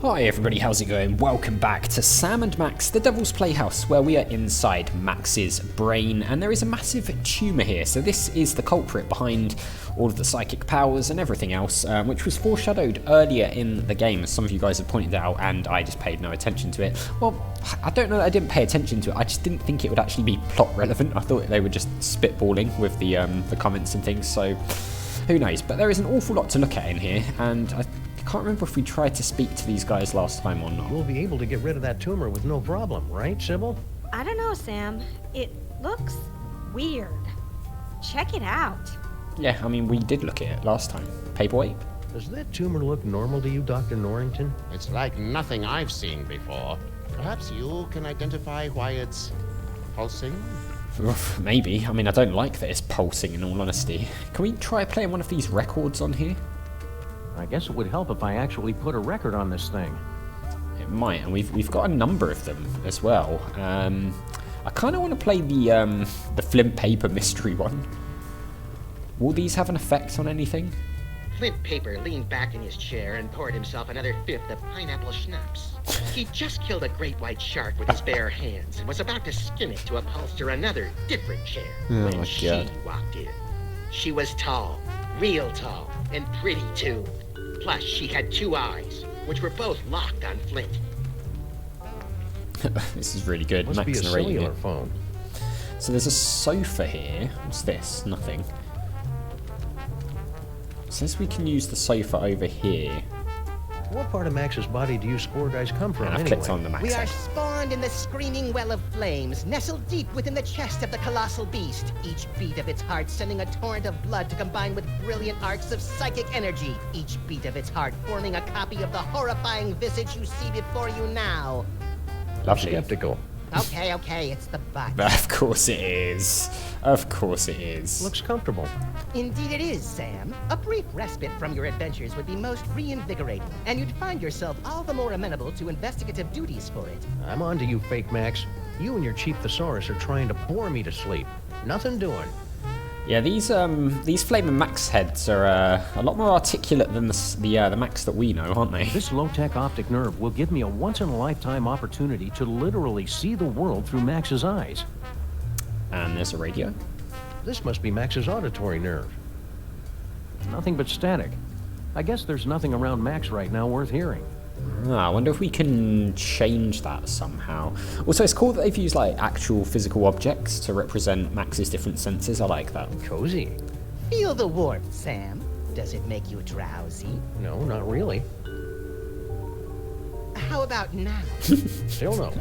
Hi everybody, how's it going? Welcome back to Sam and Max, the Devil's Playhouse, where we are inside Max's brain, and there is a massive tumour here. So this is the culprit behind all of the psychic powers and everything else, which was foreshadowed earlier in the game, as some of you guys have pointed out, and I just paid no attention to it. Well, I don't know that I didn't pay attention to it, I just didn't think it would actually be plot relevant. I thought they were just spitballing with the comments and things, so who knows. But there is an awful lot to look at in here, and I can't remember if we tried to speak to these guys last time or not. We'll be able to get rid of that tumor with no problem, right, Sybil? I don't know, Sam. It looks weird. Check it out. Yeah, I mean, we did look at it last time. Paperweight? Does that tumor look normal to you, Dr. Norrington? It's like nothing I've seen before. Perhaps you can identify why it's pulsing? Maybe. I mean, I don't like that it's pulsing, in all honesty. Can we try playing one of these records on here? I guess it would help if I actually put a record on this thing. It might, and we've got a number of them as well. I kind of want to play the Flint Paper mystery one. Will these have an effect on anything? Flint Paper leaned back in his chair and poured himself another fifth of pineapple schnapps. He just killed a great white shark with his bare hands and was about to skin it to upholster another different chair when she walked in. She was tall, real tall, and pretty too. Plus, she had two eyes, which were both locked on Flint. This is really good. Must Max be a narrating cellular it. phone. So there's a sofa here. What's this? Nothing. It says we can use the sofa over here. What part of Max's body do you spore guys come from, And I've anyway? clicked on the Max We are head. spawned in the screaming well of flames, nestled deep within the chest of the colossal beast, each beat of its heart sending a torrent of blood to combine with brilliant arcs of psychic energy, each beat of its heart forming a copy of the horrifying visage you see before you now. Lovely. Skeptical. Okay, it's the butt. Of course it is. Of course it is. Looks comfortable. Indeed it is, Sam. A brief respite from your adventures would be most reinvigorating, and you'd find yourself all the more amenable to investigative duties for it. I'm on to you, Fake Max. You and your Chief Thesaurus are trying to bore me to sleep. Nothing doing. Yeah, these Flaming Max heads are a lot more articulate than the Max that we know, aren't they? This low-tech optic nerve will give me a once-in-a-lifetime opportunity to literally see the world through Max's eyes. And there's a radio. This must be Max's auditory nerve. Nothing but static. I guess there's nothing around Max right now worth hearing. I wonder if we can change that somehow. Also, it's cool that they've used like actual physical objects to represent Max's different senses. I like that. Cozy. Feel the warmth, Sam. Does it make you drowsy? No, not really. How about now? Still no.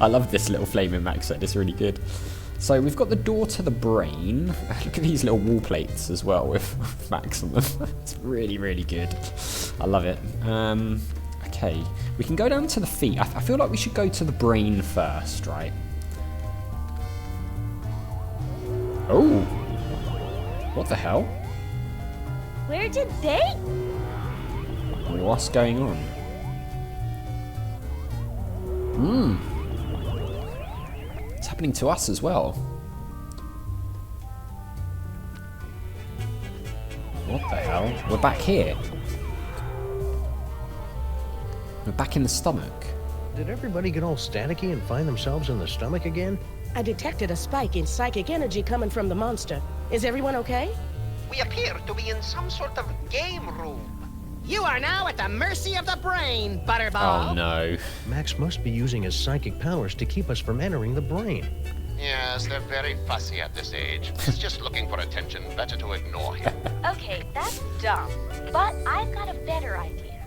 I love this little Flaming Max set. It's really good. So we've got the door to the brain. Look at these little wall plates as well with Max on them. It's really, really good. I love it. Okay, we can go down to the feet. I feel like we should go to the brain first, right? Oh! What the hell? Where did they? What's going on? It's happening to us as well. What the hell? We're back here. We're back in the stomach. Did everybody get all staticky and find themselves in the stomach again? I detected a spike in psychic energy coming from the monster. Is everyone okay? We appear to be in some sort of game room. You are now at the mercy of the brain, Butterball. Oh no. Max must be using his psychic powers to keep us from entering the brain. Yes, they're very fussy at this age. He's just looking for attention. Better to ignore him. Okay, that's dumb. But I've got a better idea.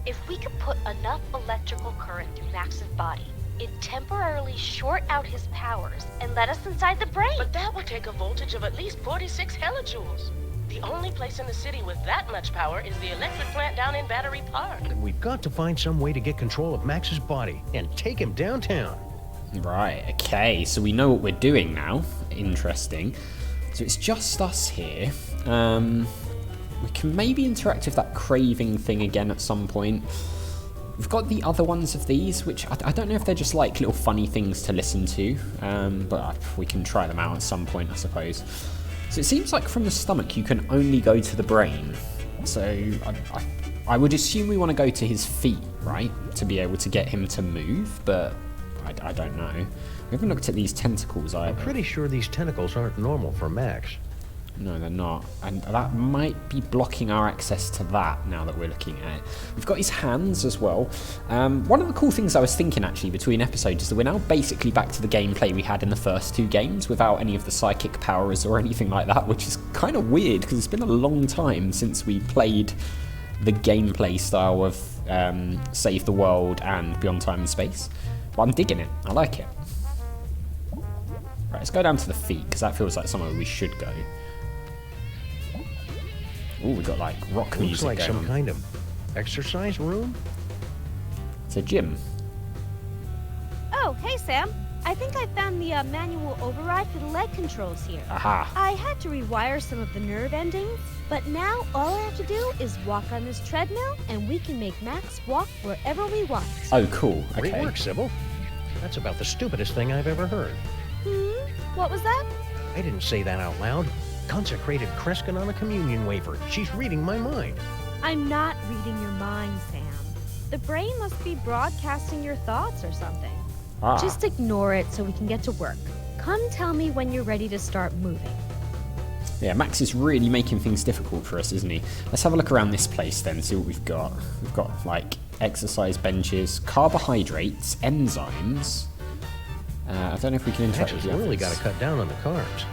If we could put enough electrical current through Max's body, it'd temporarily short out his powers and let us inside the brain. But that would take a voltage of at least 46 hellijoules. The only place in the city with that much power is the electric plant down in Battery Park. Then we've got to find some way to get control of Max's body and take him downtown. Right, okay, so we know what we're doing now. Interesting. So it's just us here. We can maybe interact with that craving thing again at some point. We've got the other ones of these, which I don't know if they're just like little funny things to listen to, but we can try them out at some point, I suppose. So it seems like from the stomach you can only go to the brain. So I I would assume we want to go to his feet, right? To be able to get him to move, but I don't know. We haven't looked at these tentacles either. I'm pretty sure these tentacles aren't normal for Max. No, they're not. And that might be blocking our access to that now that we're looking at it. We've got his hands as well. One of the cool things I was thinking actually between episodes is that we're now basically back to the gameplay we had in the first 2 games without any of the psychic powers or anything like that, which is kind of weird because it's been a long time since we played the gameplay style of Save the World and Beyond Time and Space. But I'm digging it. I like it. Right, let's go down to the feet because that feels like somewhere we should go. Oh, we got like rock music. Looks like going some on. kind of exercise room. It's a gym. Oh, hey, Sam. I think I found the manual override for the leg controls here. Aha. I had to rewire some of the nerve endings, but now all I have to do is walk on this treadmill, and we can make Max walk wherever we want. Oh, cool. Okay. Great work, Sybil. That's about the stupidest thing I've ever heard. What was that? I didn't say that out loud. Consecrated Kreskin on a communion wafer. She's reading my mind. I'm not reading your mind, Sam. The brain must be broadcasting your thoughts or something. Ah. Just ignore it so we can get to work. Come tell me when you're ready to start moving. Yeah, Max is really making things difficult for us, isn't he? Let's have a look around this place then, see what we've got. We've got, like, exercise benches, carbohydrates, enzymes. I don't know if we can interact Max with has the really others. got to cut down on the carbs.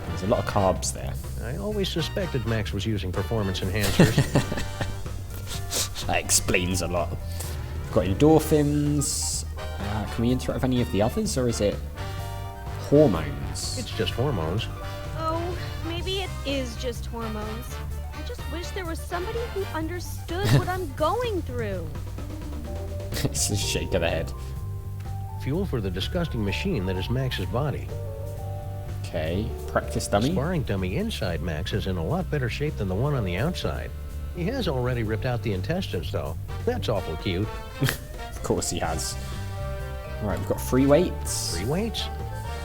There's a lot of carbs there. I always suspected Max was using performance enhancers. That explains a lot. We've got endorphins. Can we interact with any of the others, or is it hormones? It's just hormones. Oh, maybe it is just hormones. I just wish there was somebody who understood what I'm going through. It's a shake of the head. Fuel for the disgusting machine that is Max's body. Okay, practice dummy. Sparring dummy inside Max is in a lot better shape than the one on the outside. He has already ripped out the intestines, though. That's awful cute. Of course he has. Alright, we've got free weights. Free weights?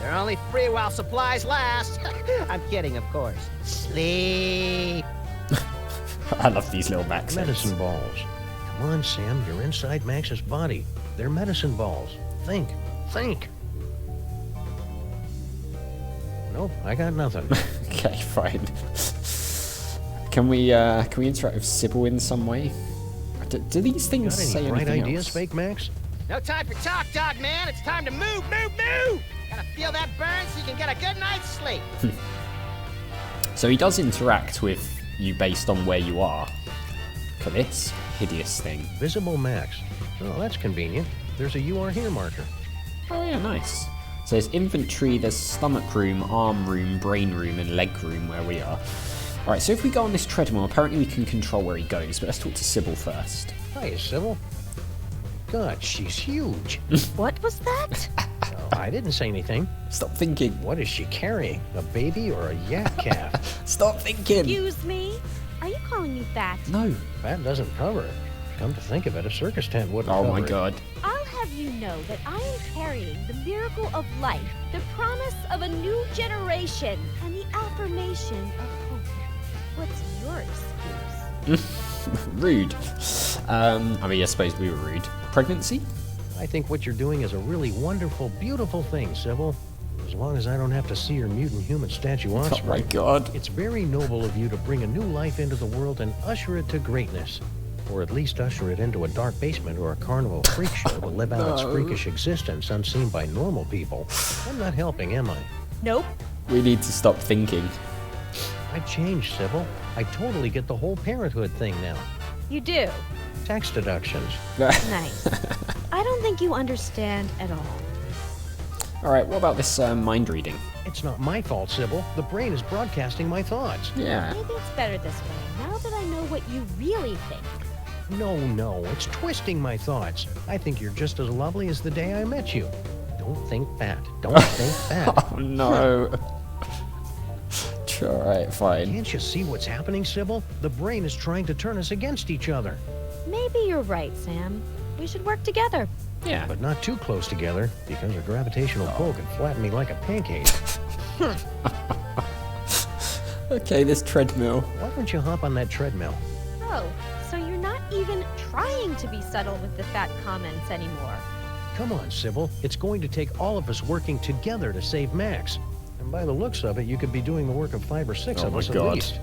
They're only free while supplies last. I'm kidding, of course. Sleep. I love these little Max heads. Medicine balls. Come on, Sam, you're inside Max's body. They're medicine balls. Think. Nope, I got nothing. Okay, fine. Can we interact with Sybil in some way? Do these things Got say any bright anything ideas, else? Fake Max? No time for talk, dog man. It's time to move. Gotta feel that burn so you can get a good night's sleep. So he does interact with you based on where you are. Look at this hideous thing. Visible Max. Oh, that's convenient. There's a You Are Here marker. Oh yeah, nice. So there's inventory, there's stomach room, arm room, brain room, and leg room where we are. Alright, so if we go on this treadmill, apparently we can control where he goes, but let's talk to Sybil first. Hi, Sybil. God, she's huge. What was that? Oh, I didn't say anything. Stop thinking. What is she carrying? A baby or a yak calf? Stop thinking. Excuse me? Are you calling me fat? No. That doesn't cover it. Come to think of it, a circus tent wouldn't Oh cover my it. god. I'll have you know that I am carrying the miracle of life, the promise of a new generation, and the affirmation of hope. What's your excuse? Rude. I mean, I suppose we were rude. Pregnancy? I think what you're doing is a really wonderful, beautiful thing, Sybil. As long as I don't have to see your mutant human statue Oh offspring. my god. It's very noble of you to bring a new life into the world and usher it to greatness. Or at least usher it into a dark basement or a carnival freak show to live out its freakish existence unseen by normal people. I'm not helping, am I? Nope. We need to stop thinking. I changed, Sybil. I totally get the whole parenthood thing now. You do. Tax deductions. Nice. I don't think you understand at all. Alright, what about this mind reading? It's not my fault, Sybil. The brain is broadcasting my thoughts. Yeah. Maybe it's better this way, now that I know what you really think. No, it's twisting my thoughts. I think you're just as lovely as the day I met you. Don't think that. Don't think that. Oh no. Alright, fine. Can't you see what's happening, Sybil? The brain is trying to turn us against each other. Maybe you're right, Sam. We should work together. Yeah. But not too close together, because a gravitational pull could flatten me like a pancake. Okay, this treadmill. Why don't you hop on that treadmill? Oh, so you trying to be subtle with the fat comments anymore. Come on, Sybil. It's going to take all of us working together to save Max. And by the looks of it, you could be doing the work of 5 or 6 of us at least.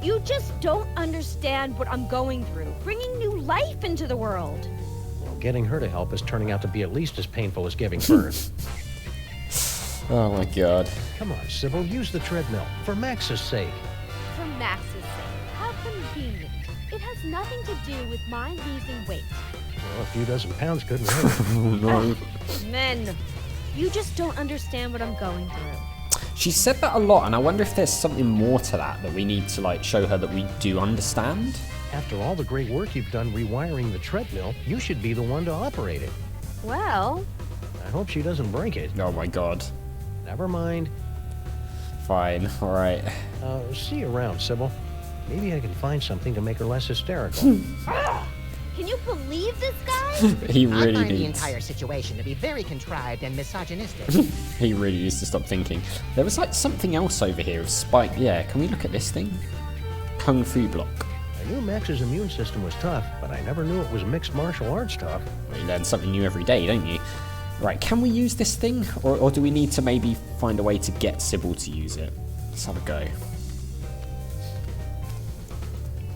You just don't understand what I'm going through, bringing new life into the world. Well, getting her to help is turning out to be at least as painful as giving birth. Oh my god. Come on, Sybil, use the treadmill, for Max's sake. For Max's sake, how convenient. It has nothing to do with my losing weight. Well, a few dozen pounds couldn't hurt. No. Men, you just don't understand what I'm going through. She said that a lot, and I wonder if there's something more to that we need to like show her that we do understand. After all the great work you've done rewiring the treadmill, you should be the one to operate it. Well, I hope she doesn't break it. Oh my god. Never mind. Fine, alright. See you around, Sybil. Maybe I can find something to make her less hysterical. can you believe this guy? He I really find the needs. entire situation to be very contrived and misogynistic. He really needs to stop thinking. There was like something else over here of Spike. Yeah, can we look at this thing? Kung Fu block. I knew Max's immune system was tough, but I never knew it was mixed martial arts tough. Well, you learn something new every day, don't you? Right, can we use this thing? Or do we need to maybe find a way to get Sybil to use it? Let's have a go.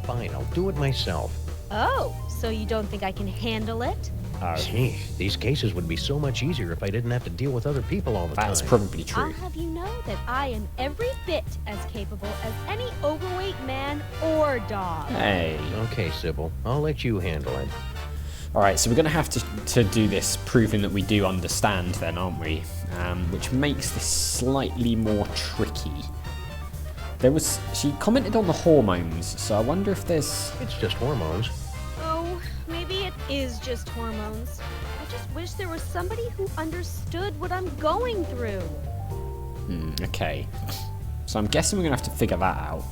Fine, I'll do it myself. Oh, so you don't think I can handle it? Gee, these cases would be so much easier if I didn't have to deal with other people all the time. That's probably I'll true. have you know that I am every bit as capable as any overweight man or dog. Hey. Okay, Sybil, I'll let you handle it. Alright, so we're going to have to do this proving that we do understand then, aren't we? Which makes this slightly more tricky. She commented on the hormones, so I wonder if there's... It's just hormones. Oh, maybe it is just hormones. I just wish there was somebody who understood what I'm going through. Okay. So I'm guessing we're going to have to figure that out.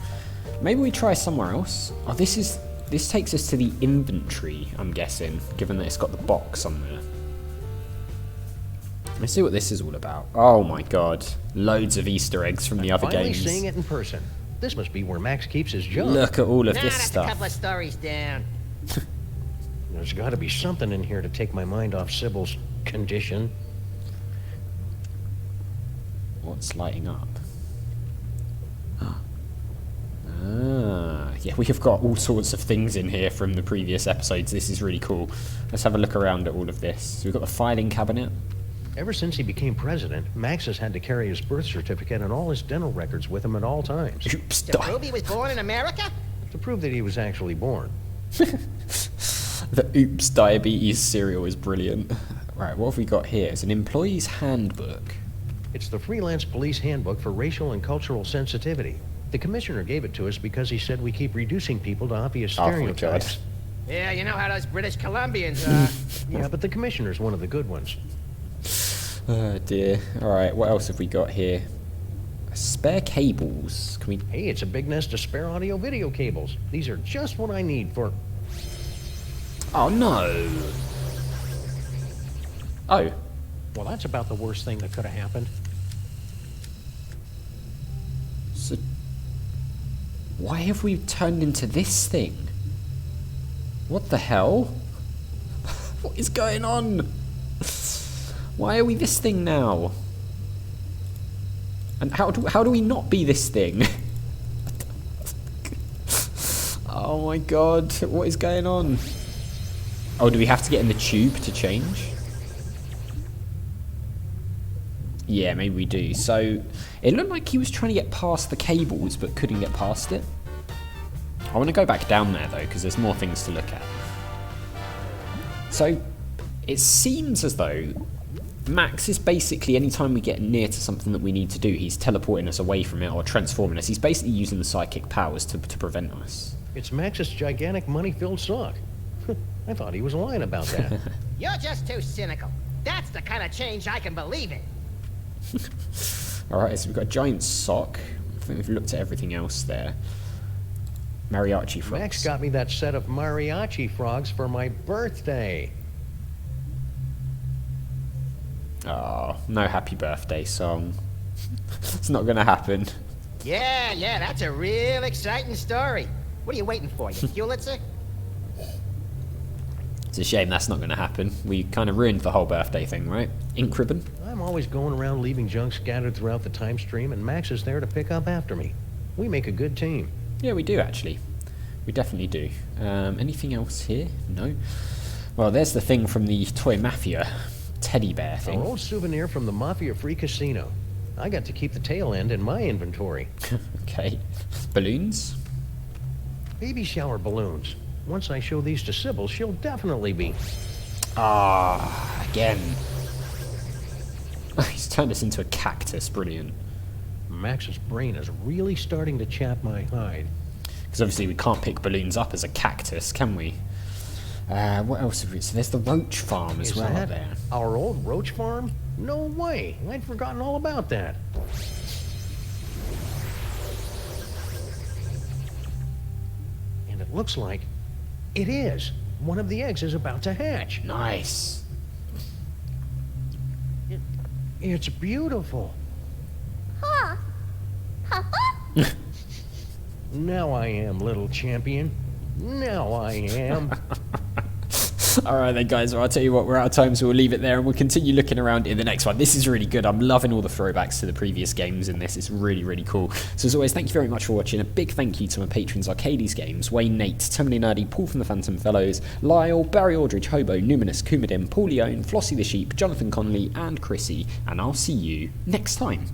Maybe we try somewhere else. Oh, this takes us to the inventory, I'm guessing, given that it's got the box on there. Let's see what this is all about. Oh my god. Loads of Easter eggs from the other Finally games. seeing it in person. This must be where Max keeps his junk. Look at all of this That's a stuff. couple of stories down. There's got to be something in here to take my mind off Sybil's condition. What's lighting up? Yeah, we have got all sorts of things in here from the previous episodes. This is really cool. Let's have a look around at all of this. So we've got the filing cabinet. Ever since he became president, Max has had to carry his birth certificate and all his dental records with him at all times. Oops, To prove he was born in America? To prove that he was actually born. The Oops Diabetes cereal is brilliant. Right, what have we got here? It's an employee's handbook. It's the Freelance Police Handbook for Racial and Cultural Sensitivity. The commissioner gave it to us because he said we keep reducing people to obvious Oh my god. stereotypes. Yeah, you know how those British Columbians are. Yeah, but the commissioner's one of the good ones. Oh dear. Alright, what else have we got here? Spare cables. Can we... Hey, it's a big nest of spare audio-video cables. These are just what I need for... Oh no! Oh. Well, that's about the worst thing that could have happened. So... Why have we turned into this thing? What the hell? What is going on? Why are we this thing now? And how do we not be this thing? Oh my god, what is going on? Oh, do we have to get in the tube to change? Yeah, maybe we do. So, it looked like he was trying to get past the cables, but couldn't get past it. I want to go back down there, though, because there's more things to look at. So, it seems as though Max is basically, anytime we get near to something that we need to do, he's teleporting us away from it or transforming us. He's basically using the psychic powers to prevent us. It's Max's gigantic money-filled sock. I thought he was lying about that. You're just too cynical. That's the kind of change I can believe in. Alright, so we've got a giant sock. I think we've looked at everything else there. Mariachi frogs. Max got me that set of mariachi frogs for my birthday. Oh, no happy birthday song. It's not gonna happen. Yeah, that's a real exciting story. What are you waiting for, you Pulitzer? It's a shame that's not going to happen. We kind of ruined the whole birthday thing, right? Ink ribbon? I'm always going around leaving junk scattered throughout the time stream, and Max is there to pick up after me. We make a good team. Yeah, we do, actually. We definitely do. Anything else here? No. Well, there's the thing from the Toy Mafia teddy bear thing. Our old souvenir from the Mafia-free casino. I got to keep the tail end in my inventory. Okay. Balloons? Baby shower balloons. Once I show these to Sybil, she'll definitely be... Ah, again. He's turned us into a cactus. Brilliant. Max's brain is really starting to chap my hide. Because obviously we can't pick balloons up as a cactus, can we? What else have we... So there's the roach farm as well up there. Our old roach farm? No way. I'd forgotten all about that. And it looks like it is. One of the eggs is about to hatch. Nice. It's beautiful. Huh? Now I am, little champion. Now I am. Alright then guys, well, I'll tell you what, we're out of time, so we'll leave it there and we'll continue looking around in the next one. This is really good. I'm loving all the throwbacks to the previous games in this. It's really, really cool. So as always, thank you very much for watching. A big thank you to my patrons Arcades Games, Wayne, Nate, Terminally Nerdy, Paul from the Phantom Fellows, Lyle, Barry Aldridge, Hobo, Numinous, Kumadim, Paul Leone, Flossie the Sheep, Jonathan Connolly and Chrissy, and I'll see you next time.